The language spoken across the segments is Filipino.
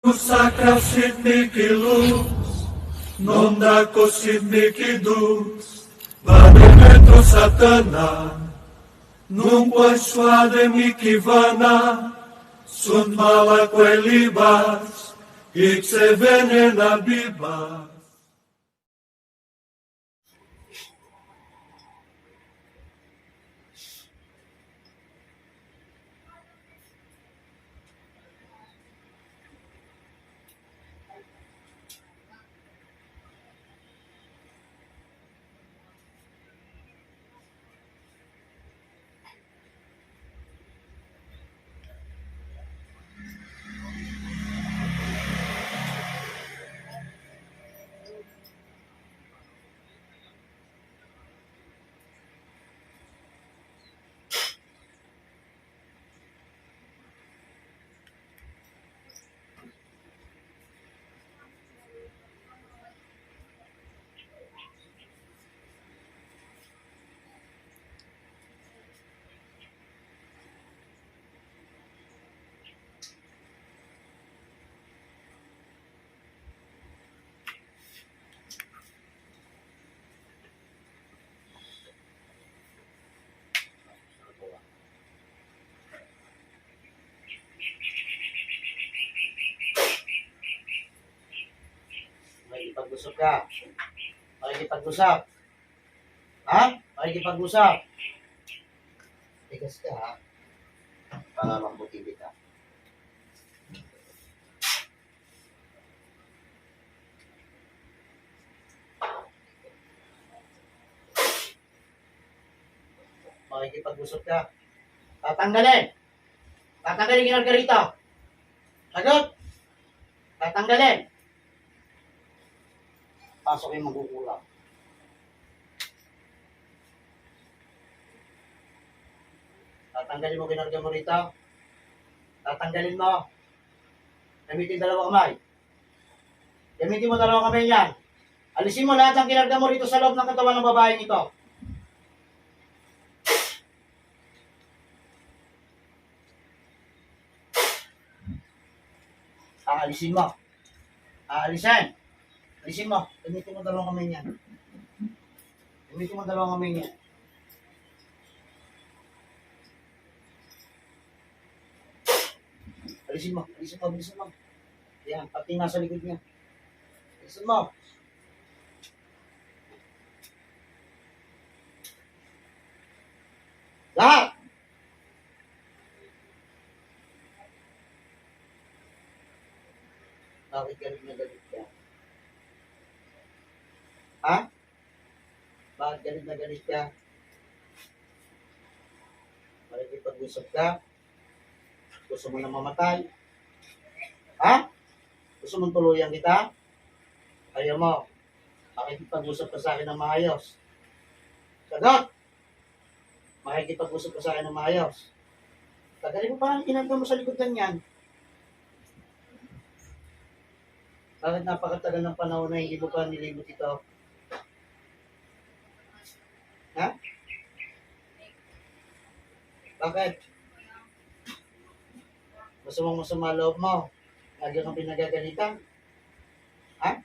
Sacra sit mihi lux, non daco sit mihi dux, vade petro satana, nunque suade mihi vana, sunt mala quelibas, ipse venena bibas. Makikipag-usap ka. Makikipag-usap. Ha? Makikipag-usap. Tigas ka, ha? Para mabuti kita. Makikipag-usap ka. Tatanggalin. Tatanggalin ginarga rito. Sagot. Tatanggalin. Pasok yung magugulang. Tatanggalin mo ginarga mo rito. Tatanggalin mo. Gamitin dalawang kamay. Gamitin mo dalawang kamay niyan. Alisin mo lahat ng kinarga mo rito sa loob ng katawan ng babaeng ito. Aalisin mo. Aalisin. Alisin mo. Gamitin mo dalawang kamay niyan. Gamitin mo dalawang kamay niyan. Alisin mo. Alisin mo. Alisin mo. Yan. Pati nasa likod niya. Alisin mo. Lahat. Bakit galit na galit ka? Ha? Bakit galit na galit ka? Makikipag-usap ka? Gusto mo na mamatay? Ha? Gusto mong tuluyan kita? Ayaw mo. Makikipag-usap ka sa akin ng maayos. Sagot! Makikipag-usap ka sa akin ng maayos. Tagalin mo pa ang kinanta mo sa likod ganyan. Bakit napakatagal ng panahon na hindi mo pa nilibot ito? Ha? Bakit? Masamang masama loob mo. Lagi kang pinagagalitan. Ha?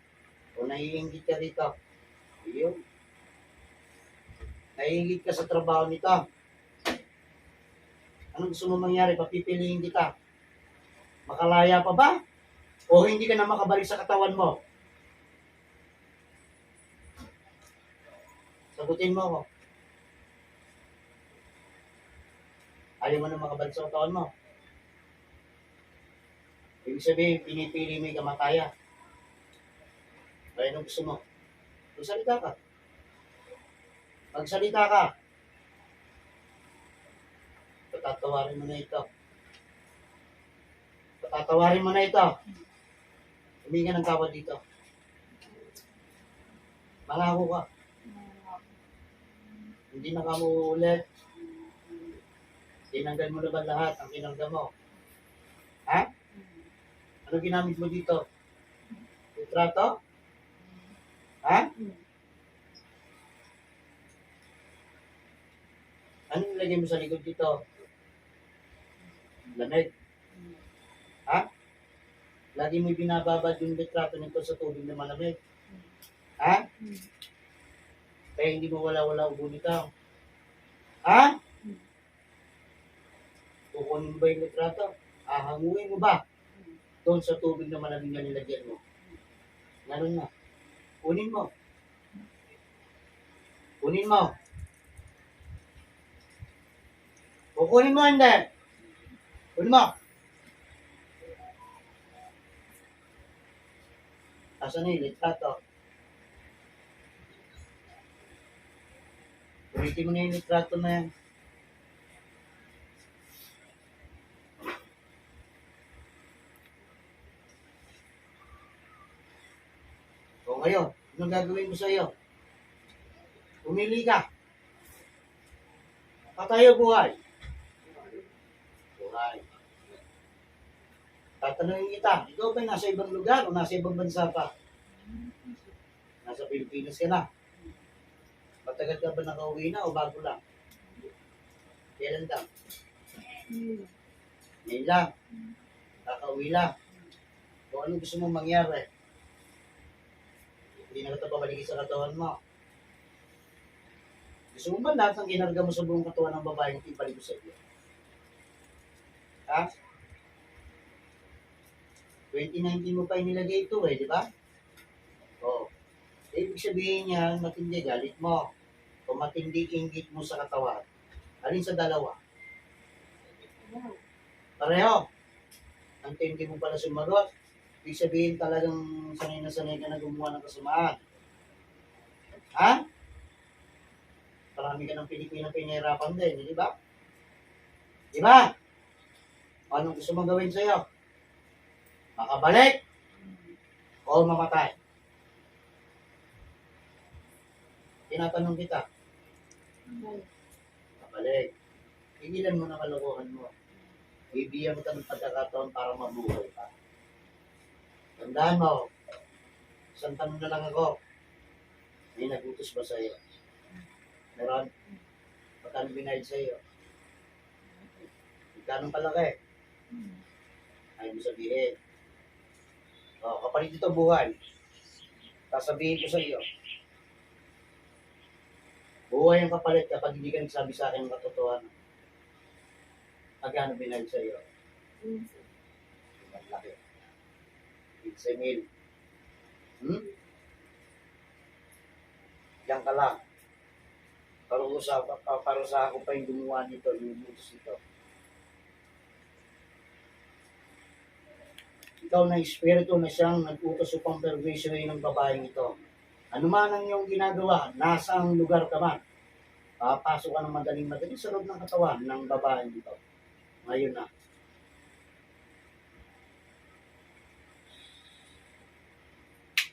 O naiingit ka rito. Ayun. Naiingit ka sa trabaho nito. Anong gusto mo mangyari? Papipiliin kita. Makalaya pa ba? O hindi ka na makabalik sa katawan mo? Sagutin mo ako. Ayaw mo na makabalik sa katawan mo. Ibig sabihin, pinipili mo yung kamatayan. Kaya anong gusto mo? Magsalita ka. Magsalita ka. Patatawarin mo na ito. Patatawarin mo na ito. Humingi ka ng tawad dito. Mangako ka. Hindi na ka uulit. Tinanggal mo na ba lahat ang kinangga mo? Ha? Ano ginamit mo dito? Litrato? Ha? Ano nilagay mo sa likod dito? Lamig? Ha? Lagi mo binababad yung litrato nito sa tubig na malamig. Ha? Kaya hindi mo wala-wala ubo nito. Ha? Kukunin mo ba yung litrato? Ahanguin mo ba? Doon sa tubig na malamig na nilagyan mo. Ganun na. Kunin mo. Kunin mo. Kukunin mo, hindi. Kunin mo. Asan na yung litrato? Ulitin mo na yung litrato na yan. O ngayon, anong gagawin ko sa iyo? Pumili ka. Patay o buhay? Buhay. Tatanungin kita, ikaw ba'y nasa ibang lugar o nasa ibang bansa pa? Nasa Pilipinas ka na. Matagal ka ba nakauwi na o bago lang? Kailan ka? Ngayon lang. Kakauwi lang. Kung ano gusto mong mangyari? Hindi na kita pabalikin sa katawan mo. Gusto mo ba lahat ng kinarga mo sa buong katawan ng babae yung ibalik ko sa iyo? Ha? 2019 mo pa inilagay ito di ba? Oo. Ibig sabihin niya, matindi galit mo. O matindi inggit mo sa katawan. Alin sa dalawa? Pareho. Ang tindi mo pala sumagot. Ibig sabihin talagang sanay na sanay ka na gumawa ng kasamaan. Ha? Marami ka ng Pilipino pinahirapan din, di ba? Di ba? Anong gusto mong gawin sa'yo? Makabalik o mamatay? Tinatanong kita. Makabalik. Pigilan mo na kalokohan mo. Bibigyan mo ng pagkakataon para mabuhay ka. Tandaan mo, isang tanong na lang ako. May nagutos ba sa'yo? Meron? Magkano binayad sa'yo? Magkano kalaki? Ay mo sabihin. O, kapalit ito buhay. Sasabihin ko sa iyo. Buhay ang kapalit kapag hindi ka nagsabi sa akin ng katotohanan. Magkano binayad sa iyo? Malaki. It's a meal. Yan ka lang. Parusa ako pa yung gumawa nito, yung butos nito. Ikaw na espiritu na siyang nag-utos upang perwisyohin ng babaeng ito. Ano man ang iyong ginagawa, nasa ang lugar ka man, papasok ka ng madaling sa loob ng katawan ng babaeng ito. Ngayon na.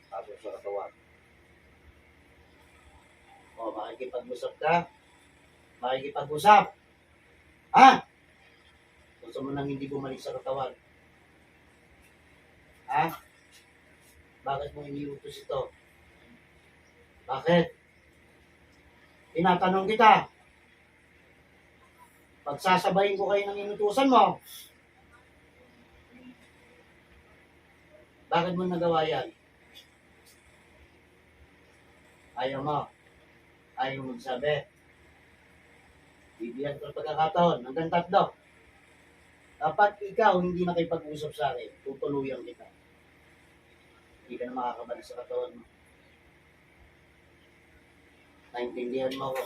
Pasok sa katawan. O, makikipag-usap ka? Makikipag-usap? Ha? Gusto mo nang hindi bumalik sa katawan? Ha? Bakit mo iniutos ito? Bakit? Tinatanong kita. Pagsasabayin ko kayo ng inutusan mo. Bakit mo nagawa yan? Ayaw mo. Ayaw magsabi. Bibigyan ko ng pagkakataon. Hanggang 3. Dapat ikaw hindi nakipag-usap sa akin. Tutuluyan kita. Hindi ka na makakabalik sa katawan mo. Naintindihan mo ako.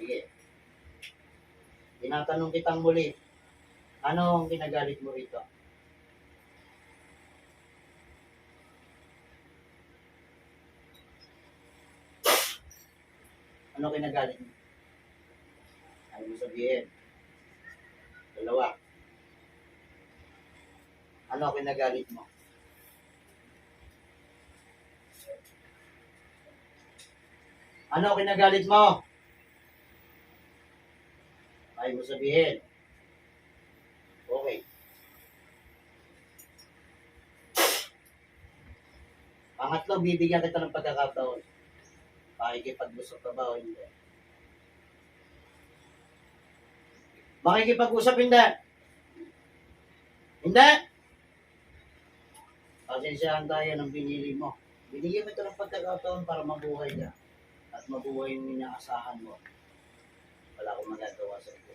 Sige. Tinatanong kitang muli. Ano ang kinagalit mo rito? Ano kinagalit mo? Ayaw mo sabihin. 2. Ano kinagalit mo? Ano kinagalit mo? Ayaw mo sabihin. Okay. Pangatlo, bibigyan kita ng pagkakataon. Makikipag-usap ka ba o hindi? Makikipag-usap hindi? Hindi? Pasensyahan tayo ng binili mo. Binigyan mo ito ng pagkakataon para mabuhay ka. At mabuhay yung inaasahan mo. Wala akong magagawa sa iyo.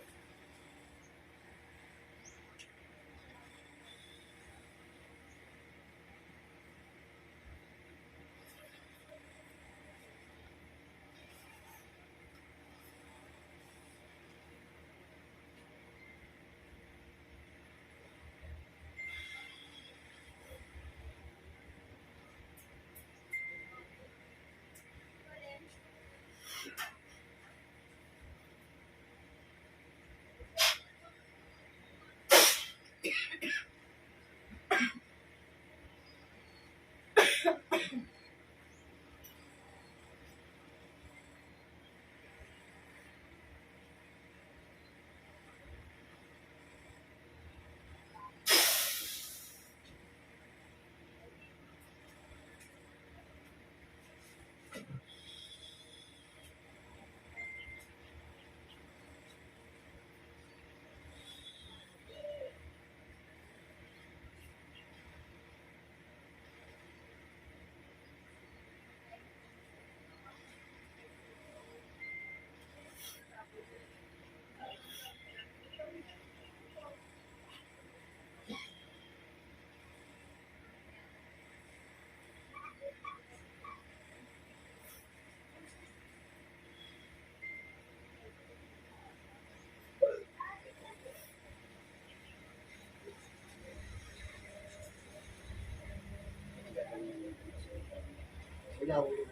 Ilaw.